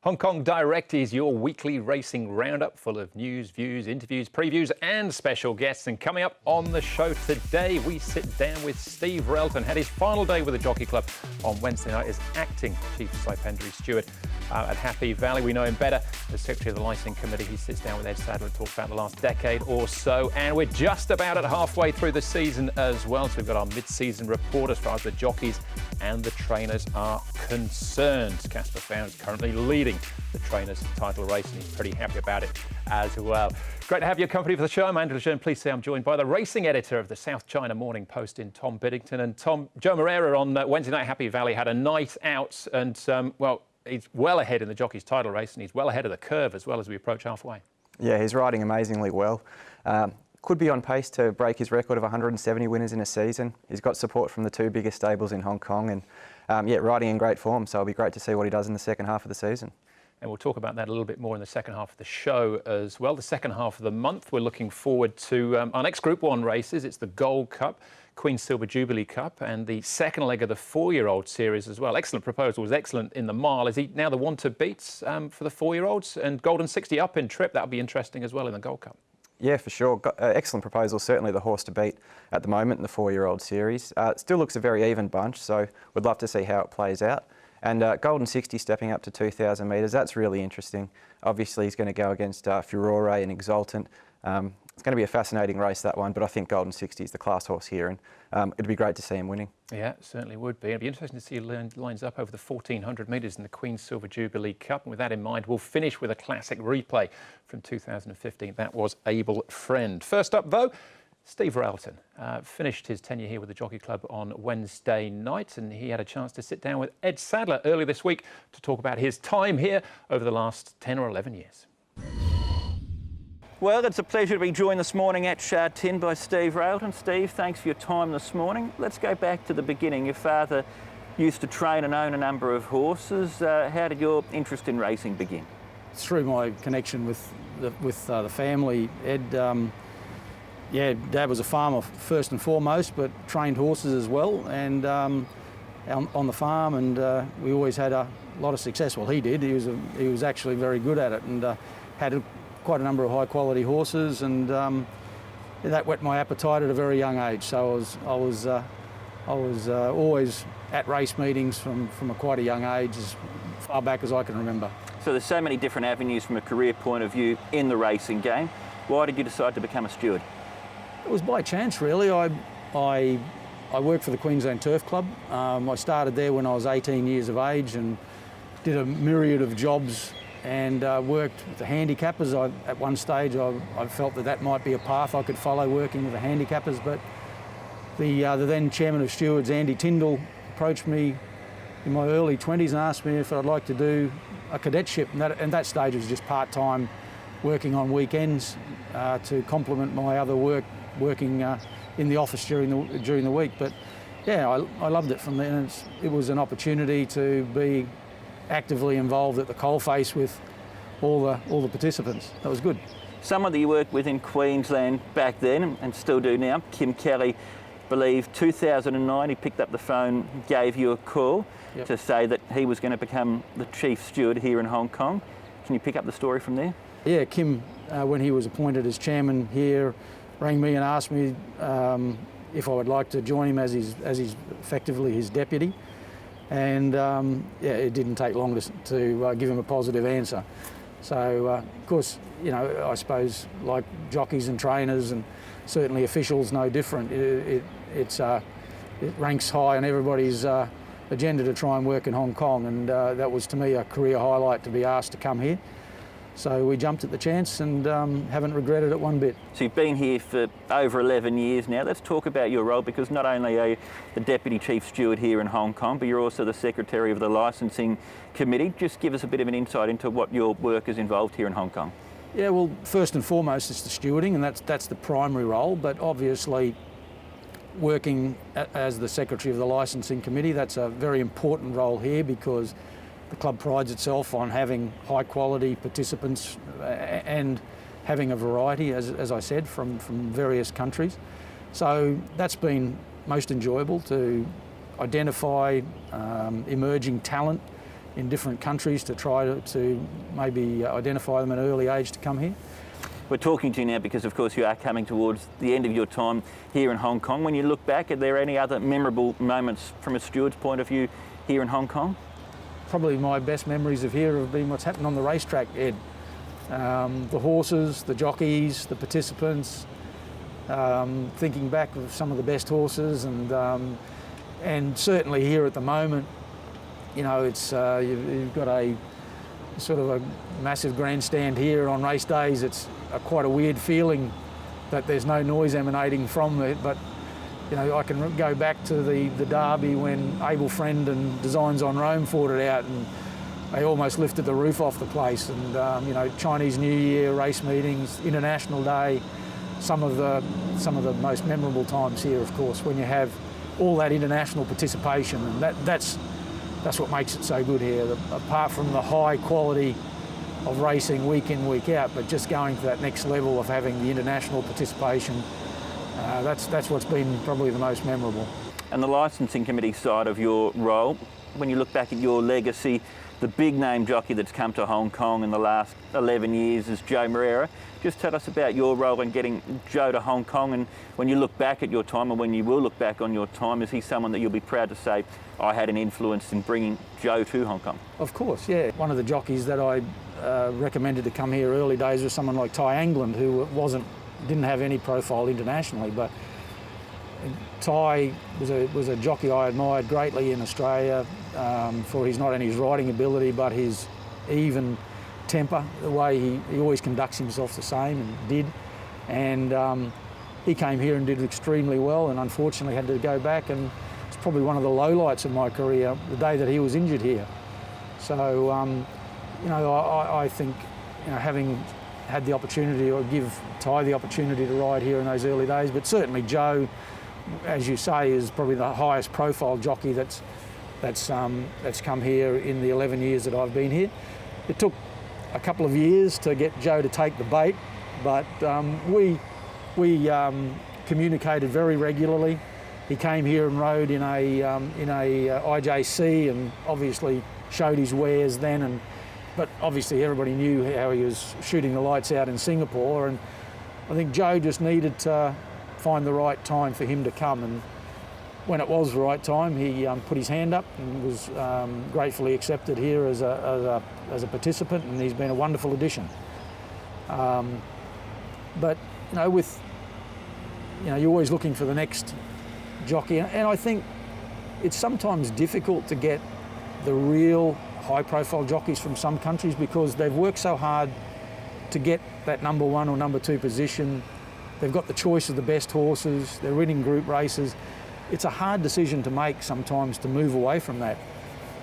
Hong Kong Direct is your weekly racing roundup full of news, views, interviews, previews and special guests. And coming up on the show today, we sit down with Steve Railton. Had his final day with the Jockey Club on Wednesday night as acting Chief Stipendiary Steward at Happy Valley. We know him better as Secretary of the Licensing Committee. He sits down with Ed Sadler to talk about the last decade or so. And we're just about at halfway through the season as well. So we've got our mid-season report as far as the jockeys and the trainers are concerned. Casper Found is currently leading the trainers' title race, and he's pretty happy about it as well. Great to have your company for the show. I'm Andrew Jeune. Please say I'm joined by the racing editor of the South China Morning Post in Tom Biddington. And Tom, Joe Marrero on Wednesday night Happy Valley had a night out, and well, he's well ahead in the jockey's title race, and he's well ahead of the curve as well as we approach halfway. Yeah, he's riding amazingly well. Could be on pace to break his record of 170 winners in a season. He's got support from the two biggest stables in Hong Kong, and yeah, riding in great form. So it'll be great to see what he does in the second half of the season. And we'll talk about that a little bit more in the second half of the show as well. The second half of the month, we're looking forward to our next Group 1 races. It's the Gold Cup, Queen's Silver Jubilee Cup, and the second leg of the 4-year-old series as well. Excellent proposal, was excellent in the mile. Is he now the one to beat for the 4-year-olds? And Golden 60 up in trip, that'll be interesting as well in the Gold Cup. Yeah, for sure. Excellent proposal, certainly the horse to beat at the moment in the 4-year-old series. Still looks a very even bunch, so we'd love to see how it plays out. And Golden 60 stepping up to 2,000 metres, that's really interesting. Obviously, he's going to go against Furore and Exultant. It's going to be a fascinating race, that one, but I think Golden 60 is the class horse here, and it'd be great to see him winning. Yeah, it certainly would be. It'd be interesting to see he lines up over the 1,400 metres in the Queen's Silver Jubilee Cup. And with that in mind, we'll finish with a classic replay from 2015. That was Able Friend. First up, though, Steve Railton finished his tenure here with the Jockey Club on Wednesday night, and he had a chance to sit down with Ed Sadler earlier this week to talk about his time here over the last 10 or 11 years. Well, it's a pleasure to be joined this morning at Sha Tin by Steve Railton. Steve, thanks for your time this morning. Let's go back to the beginning. Your father used to train and own a number of horses. How did your interest in racing begin? Through my connection with the family, Ed. Yeah, Dad was a farmer first and foremost, but trained horses as well, and on the farm, and we always had a lot of success. Well, he did. He was actually very good at it, and had quite a number of high quality horses, and that whet my appetite at a very young age. So I was always at race meetings from quite a young age, as far back as I can remember. So there's so many different avenues from a career point of view in the racing game. Why did you decide to become a steward? It was by chance, really. I worked for the Queensland Turf Club. I started there when I was 18 years of age and did a myriad of jobs, and worked with the handicappers. At one stage I felt that might be a path I could follow, working with the handicappers, but the then chairman of stewards, Andy Tyndall, approached me in my early 20s and asked me if I'd like to do a cadetship, and that stage was just part-time, working on weekends to complement my other working in the office during the week. But yeah, I loved it from then. It was an opportunity to be actively involved at the coalface with all the participants. That was good. Someone that you worked with in Queensland back then and still do now, Kim Kelly, believe 2009 he picked up the phone, gave you a call. Yep. To say that he was going to become the chief steward here in Hong Kong. Can you pick up the story from there? Yeah, Kim, when he was appointed as chairman here, rang me and asked me if I would like to join him as he's effectively his deputy. And yeah, it didn't take long to give him a positive answer. So, of course, you know, I suppose like jockeys and trainers and certainly officials, no different. It ranks high on everybody's agenda to try and work in Hong Kong, and that was to me a career highlight to be asked to come here. So we jumped at the chance and haven't regretted it one bit. So you've been here for over 11 years now. Let's talk about your role, because not only are you the Deputy Chief Steward here in Hong Kong, but you're also the Secretary of the Licensing Committee. Just give us a bit of an insight into what your work is involved here in Hong Kong. Yeah, well, first and foremost it's the stewarding, and that's the primary role, but obviously working as the Secretary of the Licensing Committee, that's a very important role here, because the club prides itself on having high quality participants and having a variety, as I said, from various countries. So that's been most enjoyable, to identify emerging talent in different countries to try to maybe identify them at an early age to come here. We're talking to you now because, of course, you are coming towards the end of your time here in Hong Kong. When you look back, are there any other memorable moments from a steward's point of view here in Hong Kong? Probably my best memories of here have been what's happened on the racetrack, Ed. The horses, the jockeys, the participants, thinking back of some of the best horses, and certainly here at the moment, you know, it's you've got a sort of a massive grandstand here on race days. It's quite a weird feeling that there's no noise emanating from it, but you know, I can go back to the Derby when Abel Friend and Designs on Rome fought it out, and they almost lifted the roof off the place. And you know, Chinese New Year, race meetings, International Day, some of the most memorable times here, of course, when you have all that international participation, and that's what makes it so good here. Apart from the high quality of racing week in, week out, but just going to that next level of having the international participation, that's what's been probably the most memorable. And the licensing committee side of your role, when you look back at your legacy, the big name jockey that's come to Hong Kong in the last 11 years is Joe Marrero. Just tell us about your role in getting Joe to Hong Kong, and when you look back at your time, and when you will look back on your time, is he someone that you'll be proud to say, I had an influence in bringing Joe to Hong Kong? Of course, yeah. One of the jockeys that I recommended to come here early days was someone like Ty England, who didn't have any profile internationally, but Ty was a jockey I admired greatly in Australia for not only his riding ability but his even temper, the way he always conducts himself the same, and did. And he came here and did extremely well, and unfortunately had to go back, and it's probably one of the lowlights of my career, the day that he was injured here. So you know, I think, you know, having had the opportunity, or give Ty the opportunity to ride here in those early days, but certainly Joe, as you say, is probably the highest profile jockey that's come here in the 11 years that I've been here. It took a couple of years to get Joe to take the bait, but we communicated very regularly. He came here and rode in a IJC, and obviously showed his wares then, but obviously everybody knew how he was shooting the lights out in Singapore, and I think Joe just needed to find the right time for him to come, and when it was the right time, he put his hand up and was gratefully accepted here as a participant, and he's been a wonderful addition. But you know, you're always looking for the next jockey, and I think it's sometimes difficult to get the real high-profile jockeys from some countries because they've worked so hard to get that number one or number two position. They've got the choice of the best horses, they're winning group races. It's a hard decision to make sometimes to move away from that.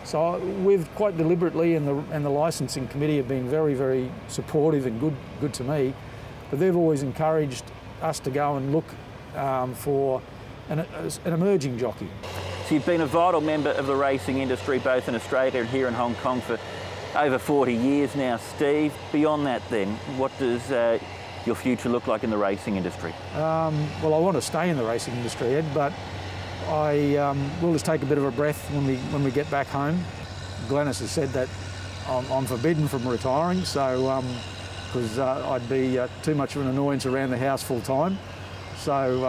So we've quite deliberately, and the licensing committee have been very, very supportive and good to me, but they've always encouraged us to go and look for an emerging jockey. So you've been a vital member of the racing industry both in Australia and here in Hong Kong for over 40 years now, Steve. Beyond that then, what does your future look like in the racing industry? Well, I want to stay in the racing industry, Ed, but I will just take a bit of a breath when we get back home. Glennis has said that I'm forbidden from retiring, so because I'd be too much of an annoyance around the house full time. So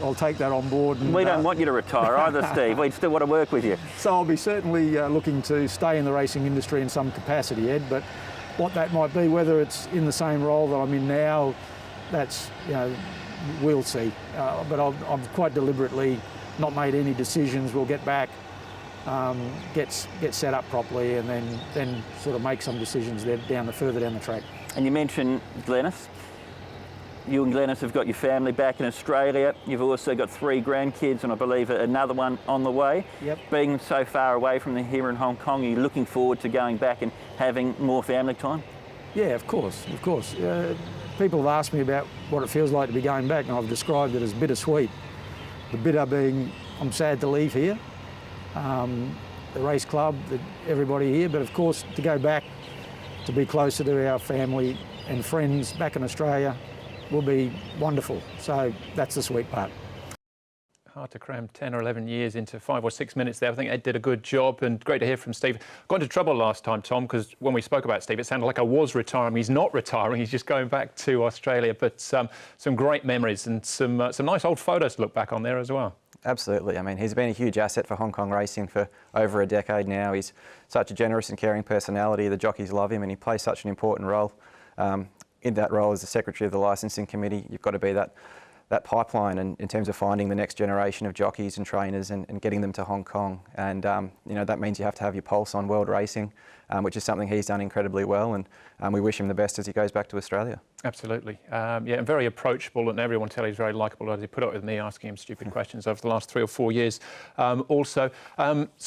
I'll take that on board. And, we don't want you to retire either, Steve. We still want to work with you. So I'll be certainly looking to stay in the racing industry in some capacity, Ed, but what that might be, whether it's in the same role that I'm in now, that's, you know, we'll see. But I've quite deliberately not made any decisions. We'll get back, get set up properly, and then sort of make some decisions there further down the track. And you mentioned Glennis. You and Glennis have got your family back in Australia. You've also got 3 grandkids, and I believe another one on the way. Yep. Being so far away from here in Hong Kong, are you looking forward to going back and having more family time? Yeah, of course. People have asked me about what it feels like to be going back, and I've described it as bittersweet. The bitter being, I'm sad to leave here, the race club, everybody here, but of course to go back, to be closer to our family and friends back in Australia will be wonderful. So that's the sweet part. hard to cram 10 or 11 years into 5 or 6 minutes there. I think Ed did a good job, and great to hear from Steve. Got into trouble last time, Tom, because when we spoke about Steve, it sounded like I was retiring. He's not retiring. He's just going back to Australia. But some great memories and some nice old photos to look back on there as well. Absolutely. I mean, he's been a huge asset for Hong Kong racing for over a decade now. He's such a generous and caring personality. The jockeys love him, and he plays such an important role. In that role as the secretary of the licensing committee, you've got to be that pipeline in terms of finding the next generation of jockeys and trainers and getting them to Hong Kong. And that means you have to have your pulse on world racing, which is something he's done incredibly well. And we wish him the best as he goes back to Australia. Absolutely. And very approachable, and everyone tell he's very likeable. As he put up with me asking him stupid questions over the last 3 or 4 years. So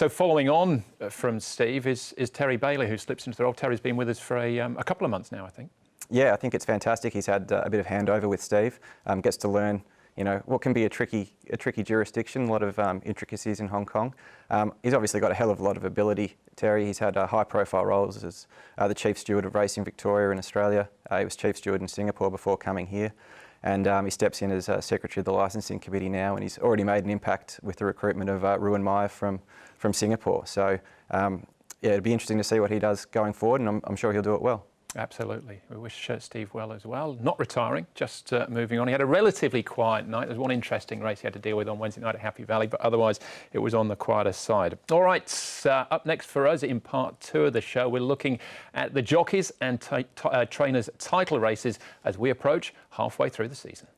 following on from Steve is Terry Bailey, who slips into the role. Terry's been with us for a couple of months now, I think. Yeah, I think it's fantastic. He's had a bit of handover with Steve. Gets to learn, what can be a tricky jurisdiction, a lot of intricacies in Hong Kong. He's obviously got a hell of a lot of ability, Terry. He's had high-profile roles as the Chief Steward of Racing Victoria in Australia. He was Chief Steward in Singapore before coming here. And he steps in as Secretary of the Licensing Committee now, and he's already made an impact with the recruitment of Ruan Meyer from Singapore. So, it'll be interesting to see what he does going forward, and I'm sure he'll do it well. Absolutely. We wish Steve well as well. Not retiring, just moving on. He had a relatively quiet night. There's one interesting race he had to deal with on Wednesday night at Happy Valley, but otherwise it was on the quieter side. All right, up next for us in part 2 of the show, we're looking at the jockeys and trainers title races as we approach halfway through the season.